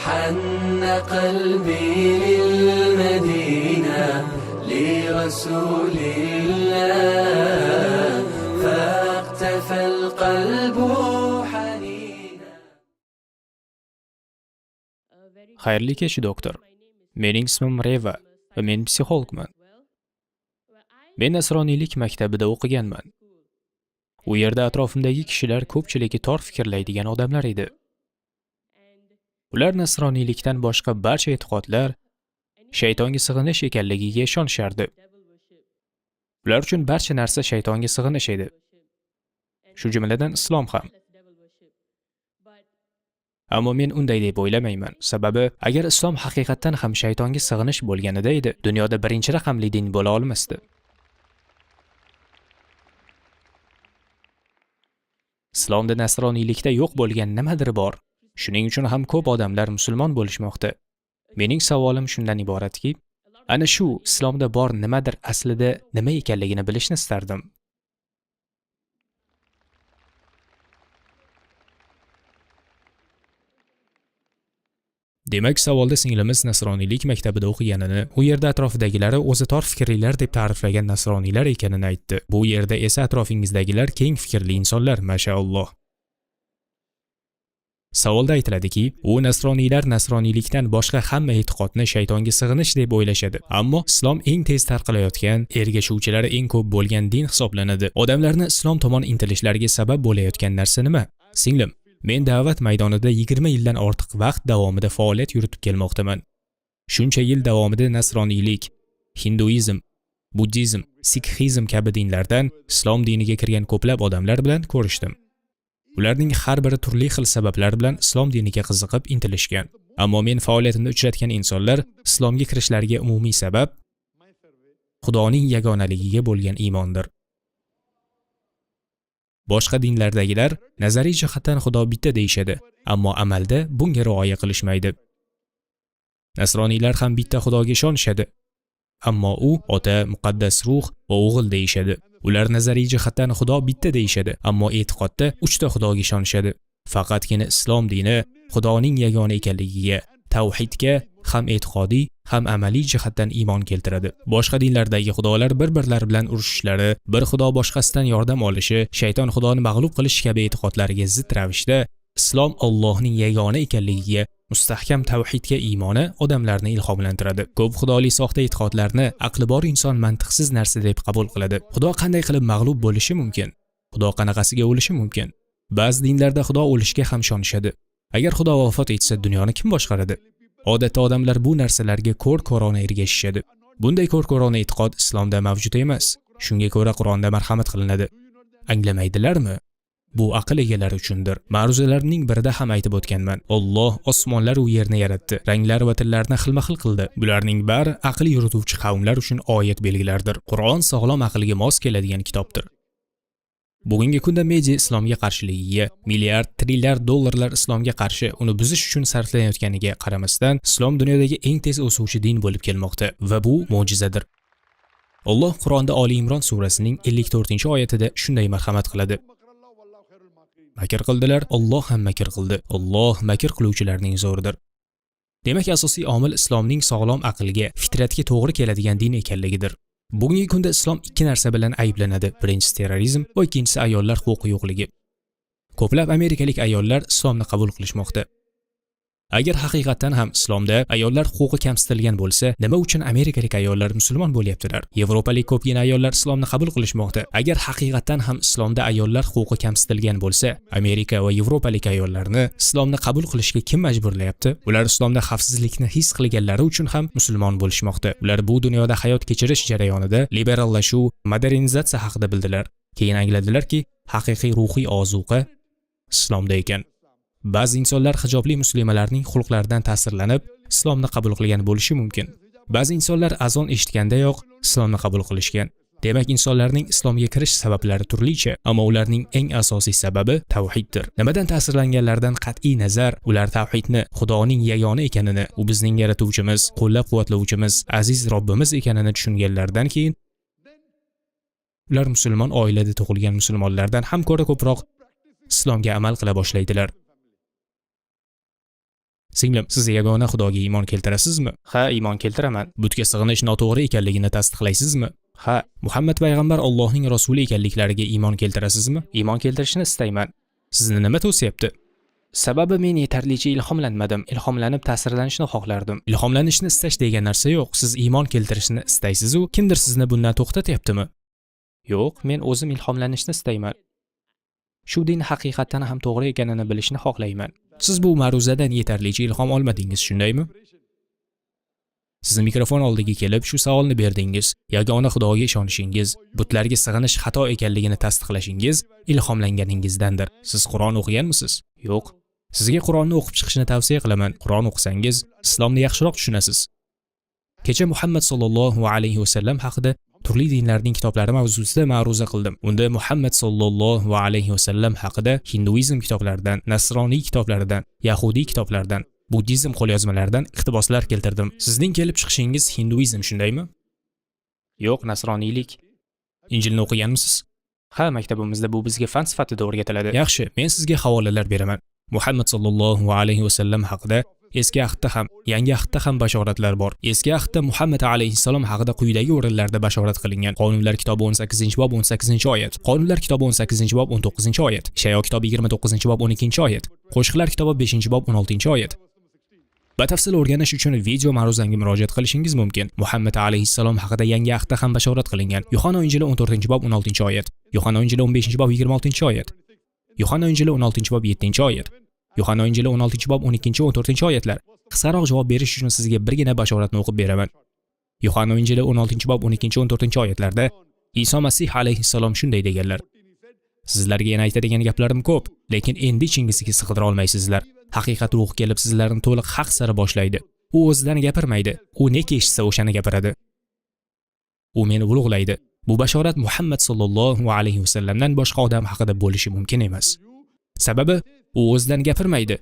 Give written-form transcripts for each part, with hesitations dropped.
حن قلبي للمدينة لرسول الله فاقتفى القلب حنينا. Xayrli kech, doktor. Mening ismim Reva va men psixologman. Men nasroniylik maktabida o'qiganman. U yerda atrofimdagi kishilar ko'pchiligi tor fikrlaydigan odamlar edi. Ular nasroniylikdan boshqa barcha e'tiqodlar shaytonga sig'inish ekanligiga ishonishardi. Ular uchun barcha narsa shaytonga sig'inish edi. Shu jumladan islom ham. Ammo men unday deb o'ylamayman. Sababi, agar islom haqiqatan ham shaytonga sig'inish bo'lganida edi, dunyoda birinchi raqamli din bo'la olmasdi. Islomda nasroniylikda yo'q bo'lgan nimadir bor. Shuning uchun ham ko'p odamlar musulmon bo'lishmoqda. Mening savolim shundan iboratki, ana shu islomda bor nimadir aslida nima ekanligini bilishni istardim. Demak, savolda singlimiz nasroniylik maktabida o'qiganini, u yerda atrofidagilari o'zi tor fikrlilar deb ta'riflagan nasroniylar ekanini aytdi. Bu yerda esa atrofingizdagilar keng fikrli insonlar, mashaalloh. Savolda aytiladiki, u nasroniylar nasroniylikdan boshqa hamma e'tiqodni shaytonga sig'inish deb o'ylashadi. Ammo islom eng tez tarqalayotgan, ergashuvchilari eng ko'p bo'lgan din hisoblanadi. Odamlarni islom tomon intilishlariga sabab bo'layotgan narsa nima? Singlim, men da'vat maydonida 20 yildan ortiq vaqt davomida faoliyat yuritib kelmoqdaman. Shuncha yil davomida nasroniylik, hinduizm, buddizm, sikhizm kabi dinlardan islom diniga kirgan ko'plab odamlar bilan ko'rishdim. Ularning har biri turli xil sabablar bilan islom diniga qiziqib intilishgan. Ammo men faoliyatimda uchratgan insonlar islomga kirishlariga umumiy sabab Xudoning yagonaligiga bo'lgan iymondir. Boshqa dinlardagilar nazariy jihatdan Xudo bitta deyishadi, ammo amalda bunga rioya qilishmaydi. Nasroniylar ham bitta Xudoga ishonishadi, ammo u ota, muqaddas ruh va o'g'il deyishadi. Ular nazariy jihatdan Xudo bitta deyishadi, ammo e'tiqodda 3 ta Xudoga ishonishadi. Faqatgina islom dini Xudoning yagona ekanligiga, tavhidga ham e'tiqodiy, ham amaliy jihatdan iymon keltiradi. Boshqa dinlardagi xudolar bir-birlari bilan urushishlari, bir xudo boshqasidan yordam olishi, shayton xudoni mag'lub qilish kabi e'tiqodlarga zid ravishda islom Allohning yagona ekanligiga, mustahkam tavhidga iymoni odamlarni ilhomlantiradi. Ko'p xudoli soxta e'tiqodlarni aqli bor inson mantiqsiz narsa deb qabul qiladi. Xudo qanday qilib mag'lub bo'lishi mumkin? Xudo qanaqasiga o'lishi mumkin? Ba'zi dinlarda Xudo o'lishga ham ishonishadi. Agar Xudo vafot etsa, dunyoni kim boshqaradi? Odatda odamlar bu narsalarga ko'r-ko'rona ergashishadi. Bunday ko'r-ko'rona e'tiqod islomda mavjud emas. Shunga ko'ra Qur'onda marhamat qilinadi. Anglamaydilarmi? Bu aql egalari uchundir. Ma'ruzalarning birida ham aytib o'tganman. Alloh osmonlar va yerni yaratdi. Ranglar va tillarni xilma-xil qildi. Bularning bari aql yurituvchi qavmlar uchun oyat belgilardir. Qur'on sog'lom aqlga mos keladigan kitobdir. Bugungi kunda media islomga qarshiligiga, milliard, trilliard dollarlar islomga qarshi uni buzish uchun sarflanayotganiga qaramasdan, islom dunyodagi eng tez o'suvchi din bo'lib kelmoqda va bu mo'jizadir. Alloh Qur'onda Oli Imron surasining 54-oyatida shunday marhamat qiladi. Makr qildilar, Alloh ham makr qildi. Alloh makr qiluvchilarning zo'ridir. Demak, asosiy omil islomning sog'lom aqlga, fitratga to'g'ri keladigan din ekanligidir. Bugungi kunda islom ikki narsa bilan ayblanadi. Birinchisi terrorizm va ikkinchisi ayollar huquqi yo'qligi. Ko'plab amerikalik ayollar islomni qabul qilishmoqda. Agar haqiqatan ham islomda ayollar huquqi kamsitilgan bo'lsa, nima uchun amerikalik ayollar musulmon bo'lyaptilar? Yevropalik ko'pgina ayollar islomni qabul qilishmoqda. Agar haqiqatan ham islomda ayollar huquqi kamsitilgan bo'lsa, Amerika va yevropalik ayollarni islomni qabul qilishga kim majburlayapti? Ular islomda xavfsizlikni his qilganlari uchun ham musulmon bo'lishmoqda. Ular bu dunyoda hayot kechirish jarayonida liberallashuv, modernizatsiya haqida bildilar. Keyin angladilarki, haqiqiy ruhiy ozuqa islomda ekan. Ba'zi insonlar hijobli muslimalarning xulqlaridan ta'sirlanib, islomni qabul qilgan bo'lishi mumkin. Ba'zi insonlar azon eshitgandayoq islomni qabul qilishgan. Demak, insonlarning islomga kirish sabablari turlicha, ammo ularning eng asosiy sababi tavhiddir. Nimadan ta'sirlanganlardan qat'iy nazar, ular tavhidni, Xudoning yagona ekanini, u bizning yaratuvchimiz, qo'llab-quvvatlovchimiz, aziz Robbimiz ekanini tushunganlardan keyin ular musulmon oilada tug'ilgan musulmonlardan ham ko'ra ko'proq islomga amal qila boshlaydilar. Singlim, siz yagona Xudoga iymon keltirasizmi? Ha, iymon keltiraman. Butga sig'inish noto'g'ri ekanligini tasdiqlaysizmi? Ha, Muhammad payg'ambar Allohning rasuli ekanliklariga iymon keltirasizmi? Iymon keltirishni istayman. Sizni nima to'sayapti? Sababi men yetarlicha ilhomlanmadim. Ilhomlanib ta'sirlanishni xohlardim. Ilhomlanishni istash degan narsa yo'q. Siz iymon keltirishni istaysiz-u, kimdir sizni bundan to'xtatyaptimi? Yo'q, men o'zim ilhomlanishni istayman. Shu din haqiqatan ham to'g'ri ekanini bilishni xohlayman. Siz bu ma'ruzadan yetarlicha ilhom olmadingiz, shundaymi? Siz mikrofon oldiga kelib shu savolni berdingiz. Yagona Xudoga ishonishingiz, butlarga sig'inish xato ekanligini tasdiqlashingiz ilhomlanganingizdandir. Siz Qur'on o'qiganmisiz? Yo'q. Sizga Qur'onni o'qib chiqishni tavsiya qilaman. Qur'on o'qisangiz, islomni yaxshiroq tushunasiz. Kecha Muhammad sallallohu alayhi vasallam haqida turli dinlarning kitoblari mavzusida ma'ruza qildim. Unda Muhammad sallallohu alayhi vasallam haqida hinduizm kitoblaridan, nasroniy kitoblaridan, yahudiy kitoblaridan, buddizm qo'lyozmalaridan iqtiboslar keltirdim. Sizning kelib chiqishingiz hinduizm, shundaymi? Yo'q, nasroniylik. Injilni o'qiganmisiz? Ha, maktabimizda bu bizga fan sifatida o'rgatiladi. Yaxshi, men sizga havolalar beraman. Muhammad sallallohu alayhi vasallam haqida Eski ahdda ham, yangi ahdda ham bashoratlar bor. Eski ahdda Muhammad alayhissalom haqida quyidagi o'rinlarda bashorat qilingan. Qonunlar kitobi 18-bob 18-oyat. Qonunlar kitobi 18-bob 19-oyat. Shayo kitobi 29-bob 12-oyat. Qo'shiqlar kitobi 5-bob 16-oyat. Batafsil o'rganish uchun video ma'ruzamga murojaat qilishingiz mumkin. Muhammad alayhissalom haqida yangi ahdda ham bashorat qilingan. Yuhanna Injili 14-bob 16-oyat. Yuhanna Injili 15-bob 26-oyat. Yuhanna Injili 16-bob 7-oyat. Yuhanna Injili 16-bob 12-14-oyatlar. Qisqaroq javob berish uchun sizga birgina bashoratni o'qib beraman. Yuhanna Injili 16-bob 12-14-oyatlarda Iso Masih alayhissalom shunday deganlar: Sizlarga yana aytadigan gaplarim ko'p, lekin endi ichingizga sig'dira olmaysizlar. Haqiqat ruhi kelib sizlarni to'liq haq sari boshlaydi. U o'zidan gapirmaydi, u neki eshitsa o'shani gapiradi. U meni ulug'laydi. Bu bashorat Muhammad sallallohu alayhi vasallamdan boshqa odam haqida bo'lishi mumkin emas. Sababi u o'zidan gapirmaydi.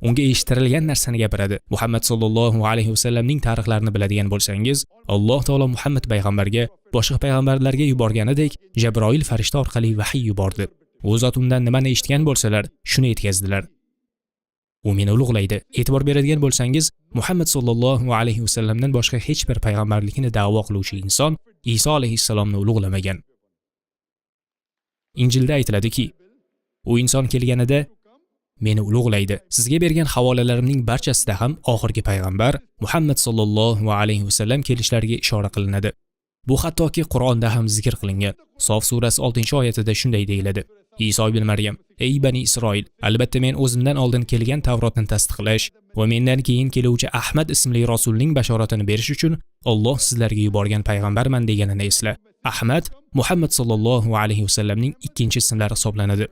Unga eshittirilgan narsani gapiradi. Muhammad sallallohu alayhi vasallamning tarixlarini biladigan bo'lsangiz, Alloh taolo Muhammad payg'ambarga boshqa payg'ambarlarga yuborganidek Jabroil farishta orqali vahiy yubordi. U zot undan nimani eshitgan bo'lsalar, shuni yetkazdilar. U meni ulug'laydi. E'tibor beradigan bo'lsangiz, Muhammad sallallohu alayhi vasallamdan boshqa hech bir payg'ambarlikni da'vo qiluvchi inson Iso alayhissalomni ulug'lamagan. Injilda aytiladiki, u inson kelganida meni ulug'laydi. Sizga bergan havolalarimning barchasida ham oxirgi payg'ambar Muhammad sallallohu alayhi vasallam kelishlariga ishora qilinadi. Bu hattoki Qur'onda ham zikr qilingan. Sof surasi 6-oyatida shunday deyiladi: Iso ibn Maryam, ey bani Isroil, albatta men o'zimdan oldin kelgan Tavrotni tasdiqlash va mendan keyin keluvchi Ahmad ismli rasulning bashoratini berish uchun Alloh sizlarga yuborgan payg'ambarman deganini esla. Ahmad Muhammad sallallohu alayhi vasallamning ikkinchi ismlari hisoblanadi.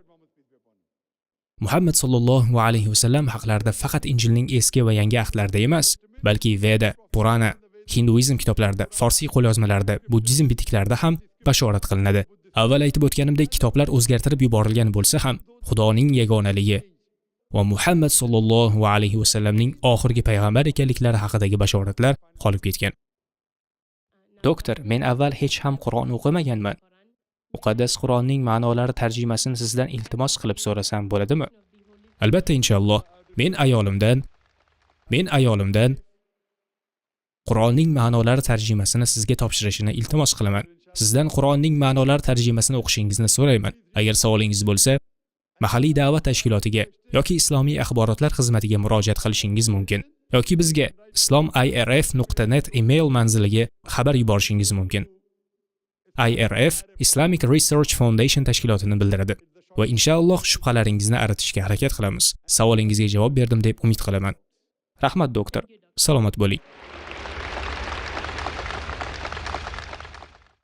Muhammad sallallohu alayhi vasallam haqlarida faqat Injilning eski va yangi ahdlarida emas, balki Veda, Purana, hinduizm kitoblarida, farsiy qo'lyozmalarida, buddizm bitiklarida ham bashorat qilinadi. Avval aytib o'tganimdek, kitoblar o'zgartirib yuborilgan bo'lsa ham, Xudoning yagonaligi va Muhammad sallallohu alayhi vasallamning oxirgi payg'ambar ekanliklari haqidagi bashoratlar qolib ketgan. Doktor, men avval hech ham Qur'on o'qimaganman. Muqaddas Qur'onning ma'nolari tarjimasini sizdan iltimos qilib so'rasam bo'ladimi? Albatta, inshaalloh. Men ayolimdan Qur'onning ma'nolari tarjimasini sizga topshirishini iltimos qilaman. Sizdan Qur'onning ma'nolari tarjimasini o'qishingizni so'rayman. Agar savolingiz bo'lsa, mahalliy da'vat tashkilotiga yoki islomiy axborotlar xizmatiga murojaat qilishingiz mumkin. Yoki bizga islom.irf.net email manziliga xabar yuborishingiz mumkin. IRF Islamic Research Foundation tashkilotini bildiradi va inshaalloh shubhalaringizni aritishga harakat qilamiz. Savolingizga javob berdim deb umid qilaman. Rahmat doktor. Salomat bo'ling.